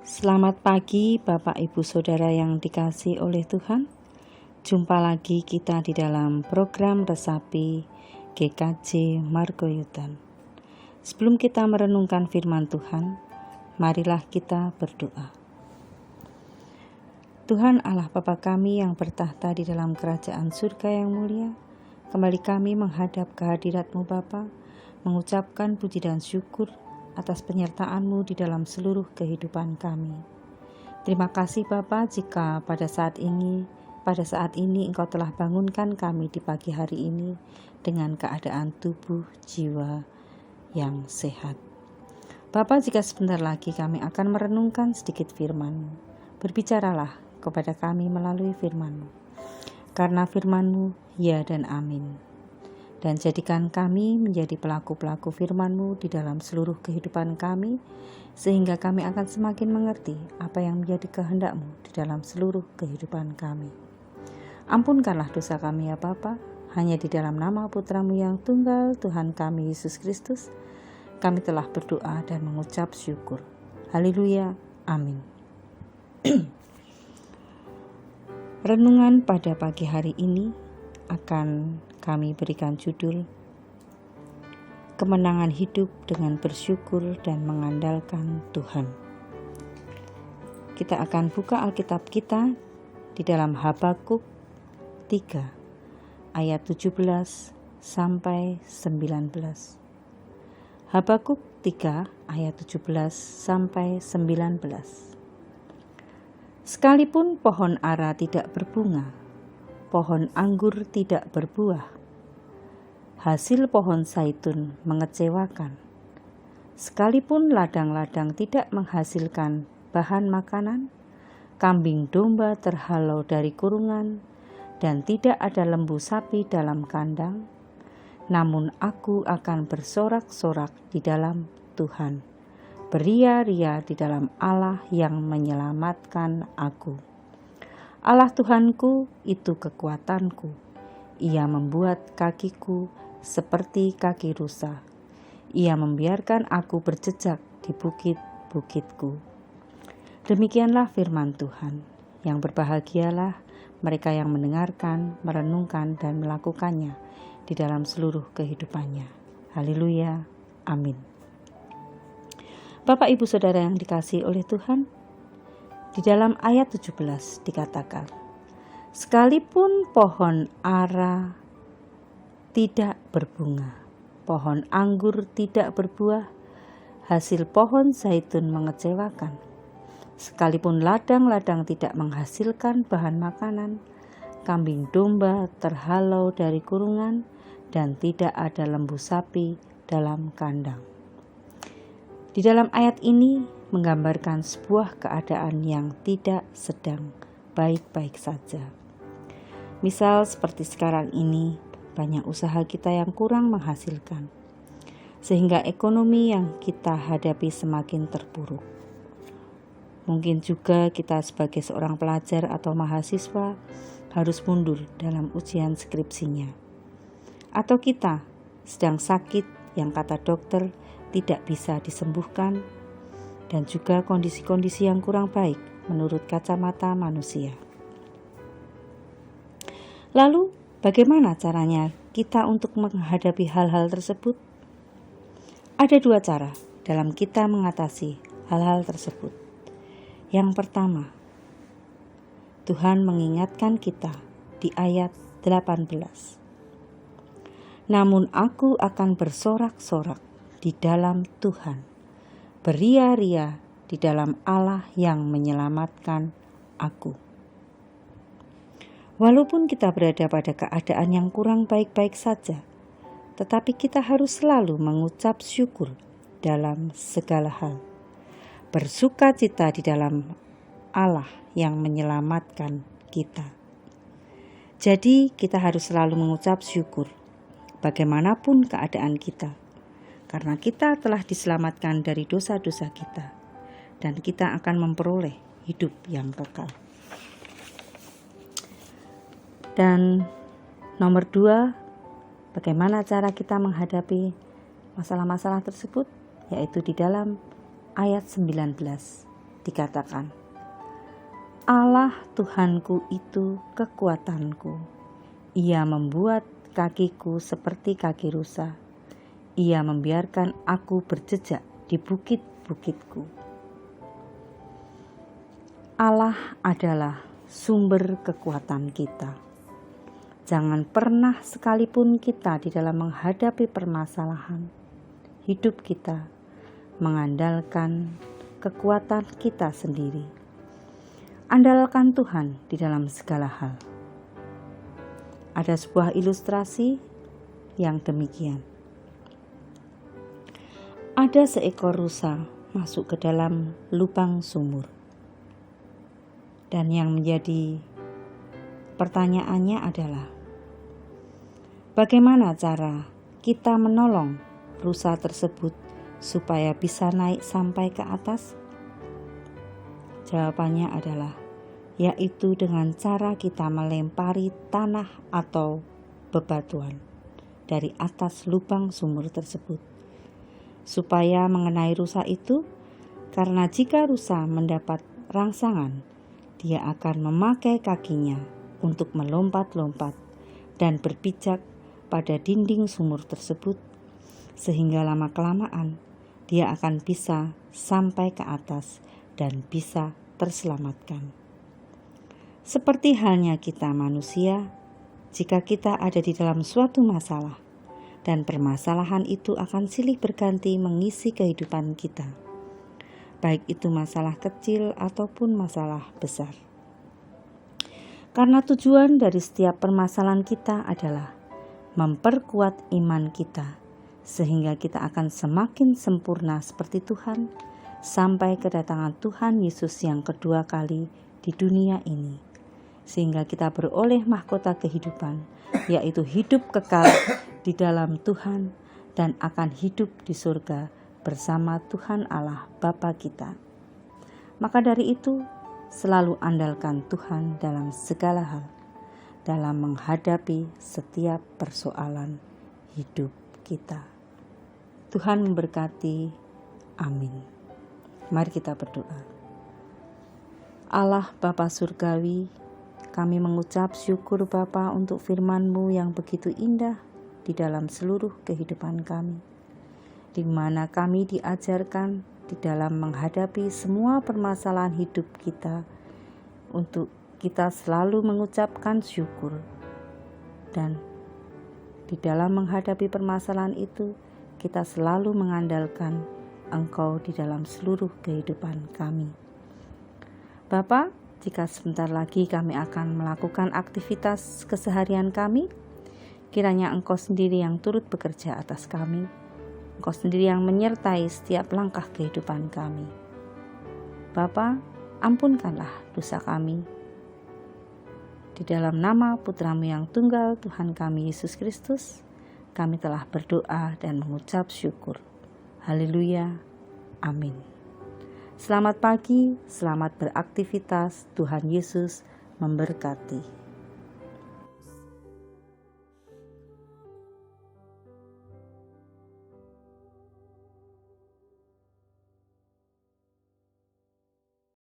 Selamat pagi Bapak Ibu Saudara yang dikasihi oleh Tuhan. Jumpa lagi kita di dalam program Resapi GKJ Margoyudan. Sebelum kita merenungkan firman Tuhan, marilah kita berdoa. Tuhan Allah Bapa kami yang bertahta di dalam kerajaan surga yang mulia, kembali kami menghadap kehadirat-Mu Bapa, mengucapkan puji dan syukur atas penyertaan-Mu di dalam seluruh kehidupan kami. Terima kasih Bapa jika pada saat ini Engkau telah bangunkan kami di pagi hari ini dengan keadaan tubuh jiwa yang sehat. Bapa, jika sebentar lagi kami akan merenungkan sedikit firman-Mu, berbicaralah kepada kami melalui firman-Mu. Karena firman-Mu ya dan amin. Dan jadikan kami menjadi pelaku-pelaku firman-Mu di dalam seluruh kehidupan kami, sehingga kami akan semakin mengerti apa yang menjadi kehendak-Mu di dalam seluruh kehidupan kami. Ampunkanlah dosa kami ya Bapa, hanya di dalam nama Putra-Mu yang tunggal, Tuhan kami Yesus Kristus, kami telah berdoa dan mengucap syukur. Haleluya, amin. Renungan pada pagi hari ini akan kami berikan judul Kemenangan Hidup dengan Bersyukur dan Mengandalkan Tuhan. Kita akan buka Alkitab kita di dalam Habakuk 3 ayat 17 sampai 19. Habakuk 3 ayat 17 sampai 19. Sekalipun pohon ara tidak berbunga, pohon anggur tidak berbuah, hasil pohon zaitun mengecewakan. Sekalipun ladang-ladang tidak menghasilkan bahan makanan, kambing domba terhalau dari kurungan, dan tidak ada lembu sapi dalam kandang, namun aku akan bersorak-sorak di dalam Tuhan, beria-ria di dalam Allah yang menyelamatkan aku. Allah Tuhanku itu kekuatanku. Ia membuat kakiku seperti kaki rusa. Ia membiarkan aku berjejak di bukit-bukitku. Demikianlah firman Tuhan. Yang berbahagialah mereka yang mendengarkan, merenungkan, dan melakukannya di dalam seluruh kehidupannya. Haleluya, amin. Bapak Ibu Saudara yang dikasihi oleh Tuhan, di dalam ayat 17 dikatakan, sekalipun pohon ara tidak berbunga, pohon anggur tidak berbuah, hasil pohon zaitun mengecewakan. Sekalipun ladang-ladang tidak menghasilkan bahan makanan, kambing domba terhalau dari kurungan, dan tidak ada lembu sapi dalam kandang. Di dalam ayat ini menggambarkan sebuah keadaan yang tidak sedang baik-baik saja. Misal seperti sekarang ini, banyak usaha kita yang kurang menghasilkan, sehingga ekonomi yang kita hadapi semakin terpuruk. Mungkin juga kita sebagai seorang pelajar atau mahasiswa harus mundur dalam ujian skripsinya. Atau kita sedang sakit yang kata dokter tidak bisa disembuhkan, dan juga kondisi-kondisi yang kurang baik menurut kacamata manusia. Lalu, bagaimana caranya kita untuk menghadapi hal-hal tersebut? Ada dua cara dalam kita mengatasi hal-hal tersebut. Yang pertama, Tuhan mengingatkan kita di ayat 18. Namun aku akan bersorak-sorak di dalam Tuhan, beria-ria di dalam Allah yang menyelamatkan aku. Walaupun kita berada pada keadaan yang kurang baik-baik saja, tetapi kita harus selalu mengucap syukur dalam segala hal. Bersukacita di dalam Allah yang menyelamatkan kita. Jadi kita harus selalu mengucap syukur bagaimanapun keadaan kita, karena kita telah diselamatkan dari dosa-dosa kita, dan kita akan memperoleh hidup yang kekal. Dan nomor 2, bagaimana cara kita menghadapi masalah-masalah tersebut? Yaitu di dalam ayat 19 dikatakan, Allah Tuhanku itu kekuatanku. Ia membuat kakiku seperti kaki rusa. Ia membiarkan aku berjejak di bukit-bukitku. Allah adalah sumber kekuatan kita. Jangan pernah sekalipun kita di dalam menghadapi permasalahan hidup kita mengandalkan kekuatan kita sendiri. Andalkan Tuhan di dalam segala hal. Ada sebuah ilustrasi yang demikian. Ada seekor rusa masuk ke dalam lubang sumur. Dan yang menjadi pertanyaannya adalah, bagaimana cara kita menolong rusa tersebut supaya bisa naik sampai ke atas? Jawabannya adalah, yaitu dengan cara kita melempari tanah atau bebatuan dari atas lubang sumur tersebut, supaya mengenai rusa itu, karena jika rusa mendapat rangsangan, dia akan memakai kakinya untuk melompat-lompat dan berpijak pada dinding sumur tersebut, sehingga lama-kelamaan dia akan bisa sampai ke atas dan bisa terselamatkan. Seperti halnya kita manusia, jika kita ada di dalam suatu masalah, dan permasalahan itu akan silih berganti mengisi kehidupan kita, baik itu masalah kecil ataupun masalah besar. Karena tujuan dari setiap permasalahan kita adalah memperkuat iman kita, sehingga kita akan semakin sempurna seperti Tuhan, sampai kedatangan Tuhan Yesus yang kedua kali di dunia ini, sehingga kita beroleh mahkota kehidupan, yaitu hidup kekal di dalam Tuhan dan akan hidup di surga bersama Tuhan Allah Bapa kita. Maka dari itu, selalu andalkan Tuhan dalam segala hal, dalam menghadapi setiap persoalan hidup kita. Tuhan memberkati. Amin. Mari kita berdoa. Allah Bapa Surgawi, kami mengucap syukur Bapa untuk firman-Mu yang begitu indah di dalam seluruh kehidupan kami, di mana kami diajarkan di dalam menghadapi semua permasalahan hidup kita, untuk kita selalu mengucapkan syukur. Dan di dalam menghadapi permasalahan itu, kita selalu mengandalkan Engkau di dalam seluruh kehidupan kami. Bapa, jika sebentar lagi kami akan melakukan aktivitas keseharian kami, kiranya Engkau sendiri yang turut bekerja atas kami. Engkau sendiri yang menyertai setiap langkah kehidupan kami. Bapa, ampunkanlah dosa kami. Di dalam nama Putra-Mu yang tunggal, Tuhan kami Yesus Kristus, kami telah berdoa dan mengucap syukur. Haleluya. Amin. Selamat pagi, selamat beraktivitas. Tuhan Yesus memberkati.